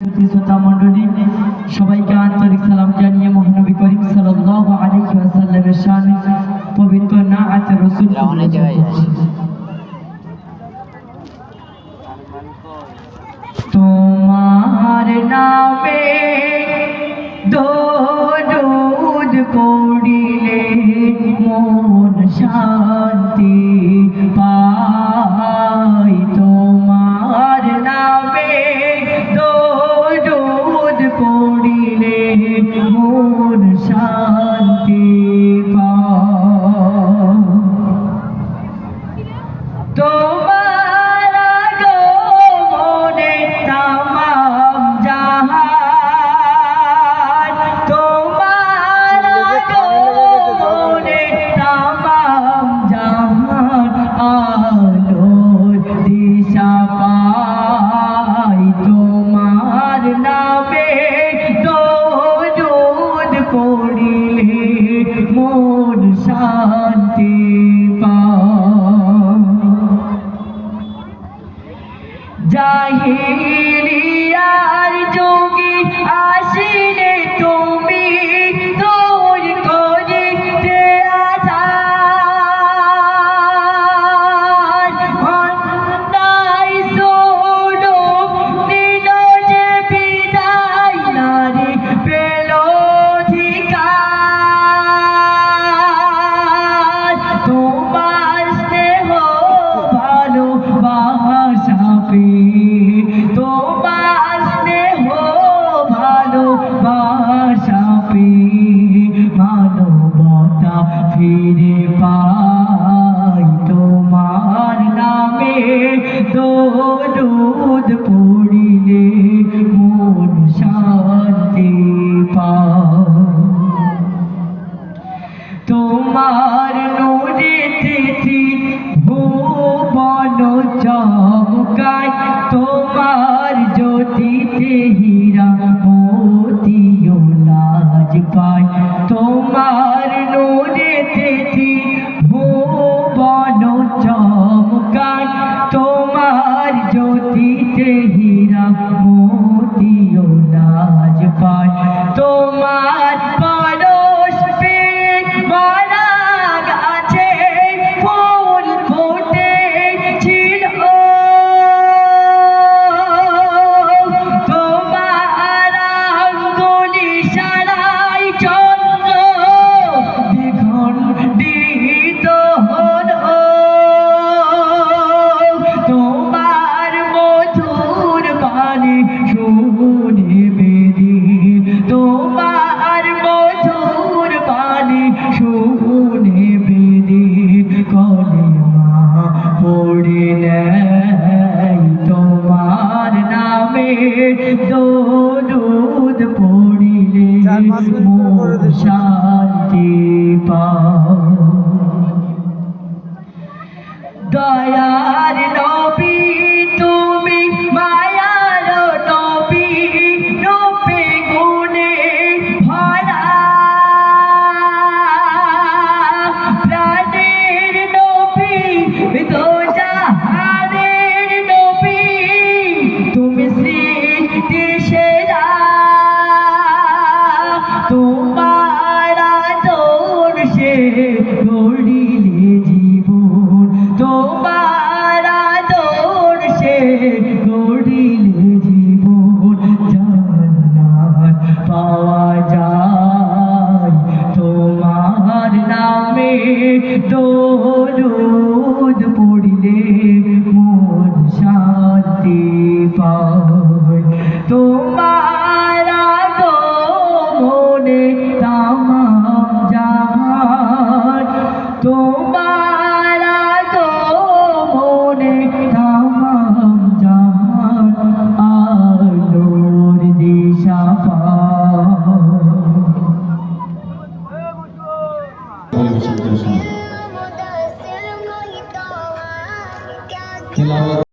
শ্রোতা মণ্ডলী, সবাইকে আন্তরিক সালাম জানিয়ে মহানবী করিম সাল্লাল্লাহু আলাইহি ওয়াসাল্লামের শানে পবিত্র নাআত রাসূল তোমার নামে দরুদ পড়িলে মন শান্তি পায়। তোমার নামে দরুদ পড়িলে মন শান্তি পায়। তোমার আগমনে তামাম জাহান, তোমার আগমনে তামাম জাহান আলোর দিশা পায়। তোমার নামে দরুদ পড়িলে মন শান্তি পায়। জাহিলিয়ার যোগী আসিলে তুমি দূর করিতে আধার, অন্যায় জুলুম দিল যে বিদায়, নারী পেল অধিকার। তোমার স্নেহ ভালোবাসা পেয়ে, তোমার স্নেহ ভালোবাসা পেয়ে মানবতা ফিরে পাই। তোমার নামে দরুদ পড়িলে মন শান্তি পায়। তোমার নূরেতে ভুবন চমকায়, তোমার জ্যোতিতে হীরা মোতিও লাজ পায়। তোমার নূরেতে ভুবন চমকায়, তোমার জ্যোতিতে হীরা মোতিও লাজ পায়। তোমার পরশ পেয়ে মারা গাছে ফুল ফুটেছিল, তোমার আঙ্গুলি সারাই চন্দ্র দ্বিখণ্ডিত হলো। তোমার মধুর বাণী শুনে বেরি, তোমার মধুর বাণী শুনে বেরি কলেমা পড়ে নেয়। তোমার নামে দরুদ পড়িলে মন শান্তি পায়। দয়ার নবী তুমি, মায়ার নবী, রূপে গুণে ভরা, প্রাণের নবী, দোজাহানের নবী, তুমি সৃষ্টি সেরা। তোমার আদর্শে গড়িলে জীবন, তোমার আদর্শে গড়িলে জীবন, জান্নাত পাওয়া যায়। তোমার নামে দরুদ পড়িলে মন শান্তি পায়।